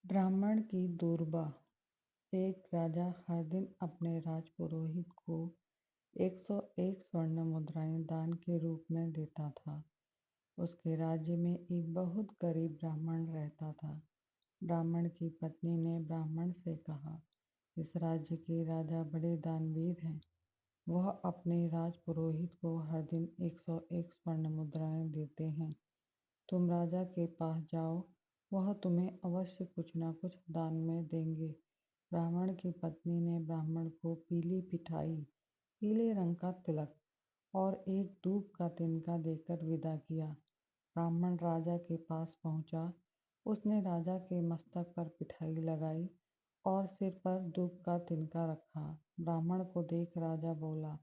ब्राह्मण की दूरबा। एक राजा हर दिन अपने राजपुरोहित को 101 स्वर्ण मुद्राएं दान के रूप में देता था। उसके राज्य में एक बहुत गरीब ब्राह्मण रहता था। ब्राह्मण की पत्नी ने ब्राह्मण से कहा, इस राज्य के राजा बड़े दानवीर हैं। वह अपने राजपुरोहित को हर दिन 101 स्वर्ण मुद्राएं देते हैं। तुम राजा के पास जाओ, वह तुम्हें अवश्य कुछ न कुछ दान में देंगे। ब्राह्मण की पत्नी ने ब्राह्मण को पीली पिठाई, पीले रंग का तिलक और एक दूब का तिनका देकर विदा किया। ब्राह्मण राजा के पास पहुंचा। उसने राजा के मस्तक पर पिठाई लगाई और सिर पर दूब का तिनका रखा। ब्राह्मण को देख राजा बोला,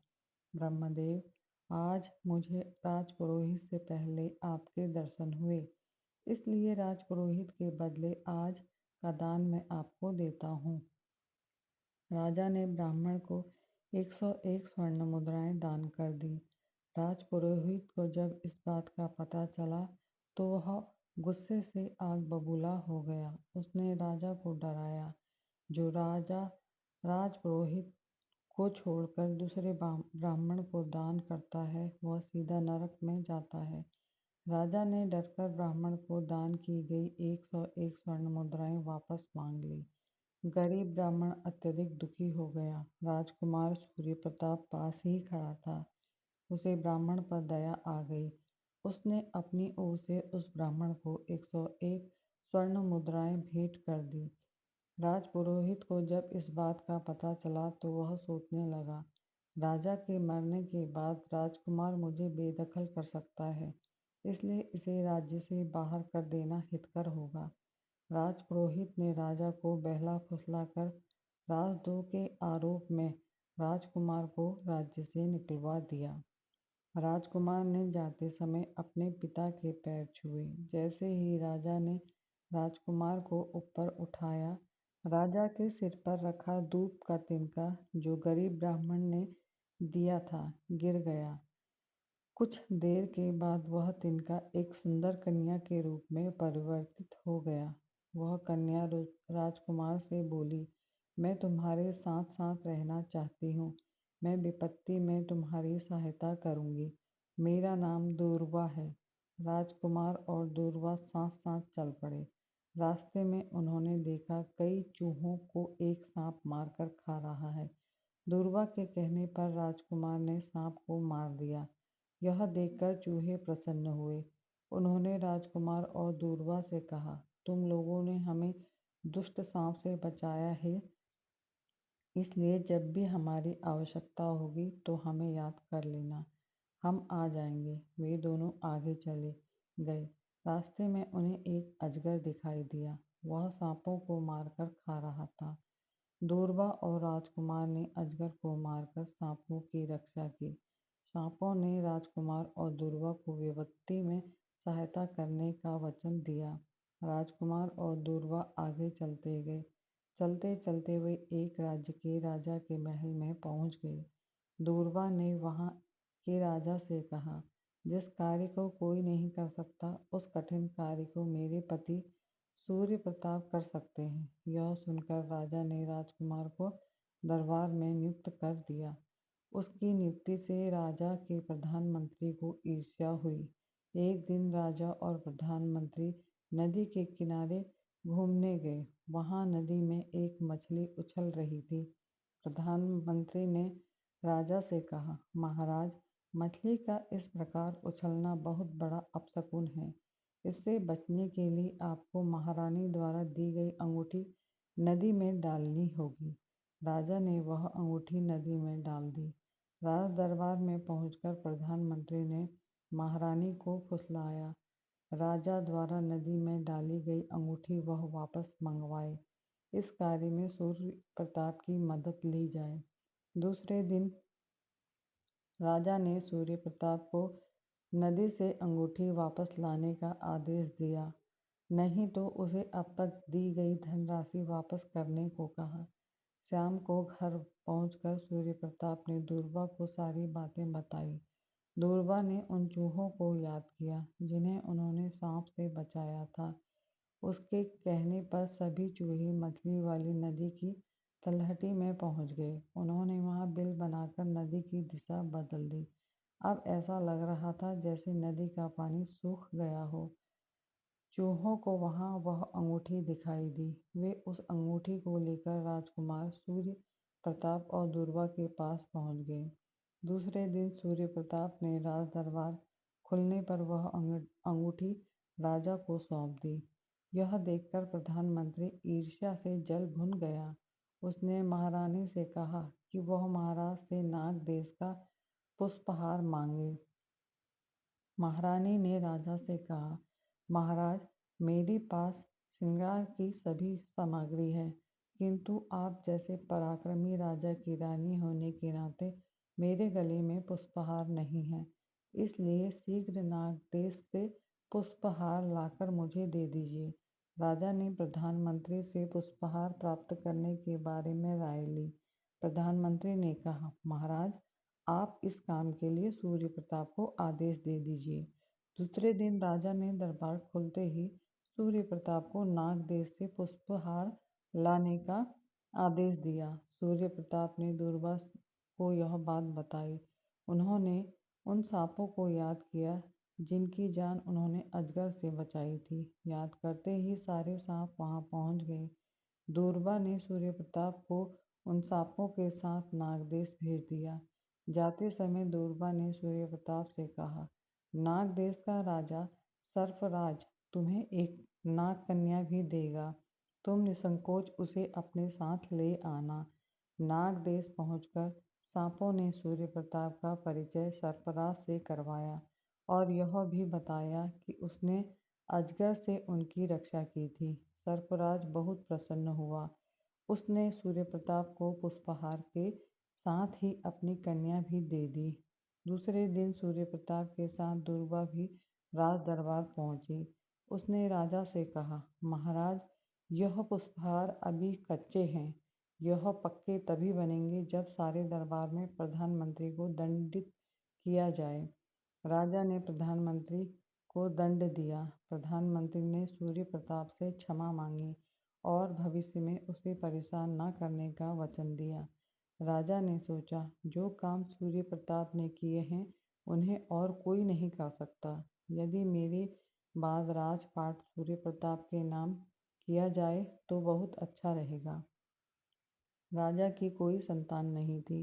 ब्रह्मदेव, आज मुझे राजपुरोहित से पहले आपके दर्शन हुए, इसलिए राजपुरोहित के बदले आज का दान मैं आपको देता हूँ। राजा ने ब्राह्मण को 101 स्वर्ण मुद्राएं दान कर दी। राजपुरोहित को जब इस बात का पता चला तो वह गुस्से से आग बबूला हो गया। उसने राजा को डराया, जो राजा राजपुरोहित को छोड़कर दूसरे ब्राह्मण को दान करता है वह सीधा नरक में जाता है। राजा ने डरकर ब्राह्मण को दान की गई 101 स्वर्ण मुद्राएं वापस मांग ली। गरीब ब्राह्मण अत्यधिक दुखी हो गया। राजकुमार सूर्य प्रताप पास ही खड़ा था। उसे ब्राह्मण पर दया आ गई। उसने अपनी ओर से उस ब्राह्मण को 101 स्वर्ण मुद्राएं भेंट कर दी। राजपुरोहित को जब इस बात का पता चला तो वह सोचने लगा, राजा के मरने के बाद राजकुमार मुझे बेदखल कर सकता है, इसलिए इसे राज्य से बाहर कर देना हितकर होगा। राजपुरोहित ने राजा को बहला फुसलाकर राजद्रोह के आरोप में राजकुमार को राज्य से निकलवा दिया। राजकुमार ने जाते समय अपने पिता के पैर छुए। जैसे ही राजा ने राजकुमार को ऊपर उठाया, राजा के सिर पर रखा दूब का तिनका जो गरीब ब्राह्मण ने दिया था गिर गया। कुछ देर के बाद वह तिनका एक सुंदर कन्या के रूप में परिवर्तित हो गया। वह कन्या राजकुमार से बोली, मैं तुम्हारे साथ साथ रहना चाहती हूँ। मैं विपत्ति में तुम्हारी सहायता करूँगी। मेरा नाम दूर्वा है। राजकुमार और दूर्वा साथ साथ चल पड़े। रास्ते में उन्होंने देखा कई चूहों को एक सांप मारकर खा रहा है। दूर्वा के कहने पर राजकुमार ने सांप को मार दिया। यह देखकर चूहे प्रसन्न हुए। उन्होंने राजकुमार और दूर्वा से कहा, तुम लोगों ने हमें दुष्ट सांप से बचाया है, इसलिए जब भी हमारी आवश्यकता होगी तो हमें याद कर लेना, हम आ जाएंगे। वे दोनों आगे चले गए। रास्ते में उन्हें एक अजगर दिखाई दिया। वह सांपों को मारकर खा रहा था। दूर्वा और राजकुमार ने अजगर को मारकर सांपों की रक्षा की। सांपों ने राजकुमार और दूर्वा को विपत्ति में सहायता करने का वचन दिया। राजकुमार और दूर्वा आगे चलते गए। चलते चलते वे एक राज्य के राजा के महल में पहुंच गए। दूर्वा ने वहां के राजा से कहा, जिस कार्य को कोई नहीं कर सकता उस कठिन कार्य को मेरे पति सूर्य प्रताप कर सकते हैं। यह सुनकर राजा ने राजकुमार को दरबार में नियुक्त कर दिया। उसकी नियुक्ति से राजा के प्रधानमंत्री को ईर्ष्या हुई। एक दिन राजा और प्रधानमंत्री नदी के किनारे घूमने गए। वहां नदी में एक मछली उछल रही थी। प्रधानमंत्री ने राजा से कहा, महाराज, मछली का इस प्रकार उछलना बहुत बड़ा अपशकुन है। इससे बचने के लिए आपको महारानी द्वारा दी गई अंगूठी नदी में डालनी होगी। राजा ने वह अंगूठी नदी में डाल दी। राज दरबार में पहुंचकर प्रधानमंत्री ने महारानी को फुसलाया। राजा द्वारा नदी में डाली गई अंगूठी वह वापस मंगवाए। इस कार्य में सूर्य प्रताप की मदद ली जाए। दूसरे दिन राजा ने सूर्य प्रताप को नदी से अंगूठी वापस लाने का आदेश दिया, नहीं तो उसे अब तक दी गई धनराशि वापस करने को कहा। शाम को घर पहुंचकर सूर्य प्रताप ने दूर्वा को सारी बातें बताई। दूर्वा ने उन चूहों को याद किया जिन्हें उन्होंने सांप से बचाया था। उसके कहने पर सभी चूहे मछली वाली नदी की तलहटी में पहुंच गए। उन्होंने वहां बिल बनाकर नदी की दिशा बदल दी। अब ऐसा लग रहा था जैसे नदी का पानी सूख गया हो। चूहों को वहां वह अंगूठी दिखाई दी। वे उस अंगूठी को लेकर राजकुमार सूर्य प्रताप और दूरबा के पास पहुंच गए। दूसरे दिन सूर्य प्रताप ने राज दरबार खुलने पर वह अंगूठी राजा को सौंप दी। यह देखकर प्रधानमंत्री ईर्ष्या से जल भुन गया। उसने महारानी से कहा कि वह महाराज से नाग देश का पुष्पहार मांगे। महारानी ने राजा से कहा, महाराज, मेरे पास श्रृंगार की सभी सामग्री है, किंतु आप जैसे पराक्रमी राजा की रानी होने के नाते मेरे गले में पुष्पहार नहीं है। इसलिए शीघ्र नाग देश से पुष्पहार लाकर मुझे दे दीजिए। राजा ने प्रधानमंत्री से पुष्पहार प्राप्त करने के बारे में राय ली। प्रधानमंत्री ने कहा, महाराज, आप इस काम के लिए सूर्य प्रताप को आदेश दे दीजिए। दूसरे दिन राजा ने दरबार खुलते ही सूर्य प्रताप को नाग देश से पुष्पहार लाने का आदेश दिया। सूर्य प्रताप ने दूरबा को यह बात बताई। उन्होंने उन सांपों को याद किया जिनकी जान उन्होंने अजगर से बचाई थी। याद करते ही सारे सांप वहां पहुंच गए। दूरबा ने सूर्य प्रताप को उन सांपों के साथ नागदेश भेज दिया। जाते समय दूरबा ने सूर्य प्रताप से कहा, नाग देश का राजा सर्फराज तुम्हें एक नाग कन्या भी देगा। तुम निसंकोच उसे अपने साथ ले आना। नाग देश पहुंचकर सांपों ने सूर्य प्रताप का परिचय सर्फराज से करवाया और यह भी बताया कि उसने अजगर से उनकी रक्षा की थी। सर्फराज बहुत प्रसन्न हुआ। उसने सूर्य प्रताप को पुष्पहार के साथ ही अपनी कन्या भी दे दी। दूसरे दिन सूर्य प्रताप के साथ दूरबा भी राज दरबार पहुंची। उसने राजा से कहा, महाराज, यह पुष्पहार अभी कच्चे हैं। यह पक्के तभी बनेंगे जब सारे दरबार में प्रधानमंत्री को दंडित किया जाए। राजा ने प्रधानमंत्री को दंड दिया। प्रधानमंत्री ने सूर्य प्रताप से क्षमा मांगी और भविष्य में उसे परेशान न करने का वचन दिया। राजा ने सोचा, जो काम सूर्य प्रताप ने किए हैं उन्हें और कोई नहीं कर सकता। यदि मेरे बाद राजपाट सूर्य प्रताप के नाम किया जाए तो बहुत अच्छा रहेगा। राजा की कोई संतान नहीं थी।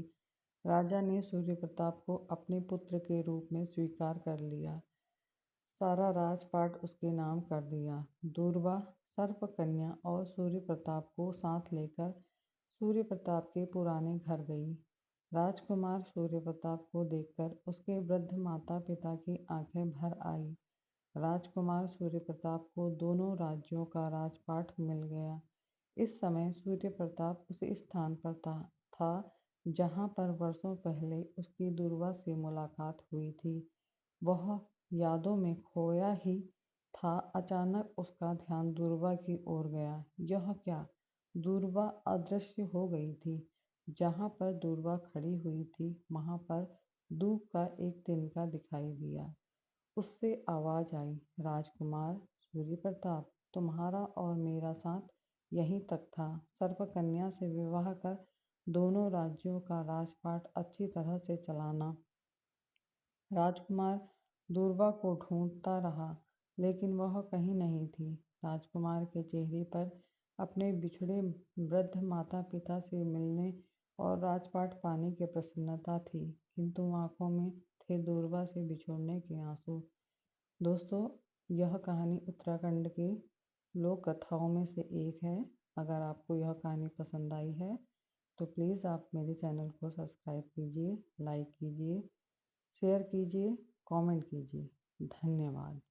राजा ने सूर्य प्रताप को अपने पुत्र के रूप में स्वीकार कर लिया। सारा राजपाट उसके नाम कर दिया। दूरबा सर्प कन्या और सूर्य प्रताप को साथ लेकर सूर्य प्रताप के पुराने घर गई। राजकुमार सूर्य प्रताप को देखकर उसके वृद्ध माता पिता की आंखें भर आई। राजकुमार सूर्य प्रताप को दोनों राज्यों का राजपाट मिल गया। इस समय सूर्य प्रताप उस स्थान पर था जहाँ पर वर्षों पहले उसकी दूरबा से मुलाकात हुई थी। वह यादों में खोया ही था। अचानक उसका ध्यान दूरबा की ओर गया। यह क्या? दूरबा अदृश्य हो गई थी। जहाँ पर दूरबा खड़ी हुई थी वहाँ पर दूब का एक तिनका दिखाई दिया। उससे आवाज आई, राजकुमार सूर्य प्रताप, तुम्हारा और मेरा साथ यहीं तक था। सर्पकन्या से विवाह कर दोनों राज्यों का राजपाट अच्छी तरह से चलाना। राजकुमार दूरबा को ढूंढता रहा लेकिन वह कहीं नहीं थी। राजकुमार के चेहरे पर अपने बिछड़े वृद्ध माता पिता से मिलने और राजपाट पाने की प्रसन्नता थी, किंतु आंखों में थे दूरबा से बिछुड़ने के आंसू। दोस्तों, यह कहानी उत्तराखंड की लोक कथाओं में से एक है। अगर आपको यह कहानी पसंद आई है तो प्लीज़ आप मेरे चैनल को सब्सक्राइब कीजिए, लाइक कीजिए, शेयर कीजिए, कमेंट कीजिए। धन्यवाद।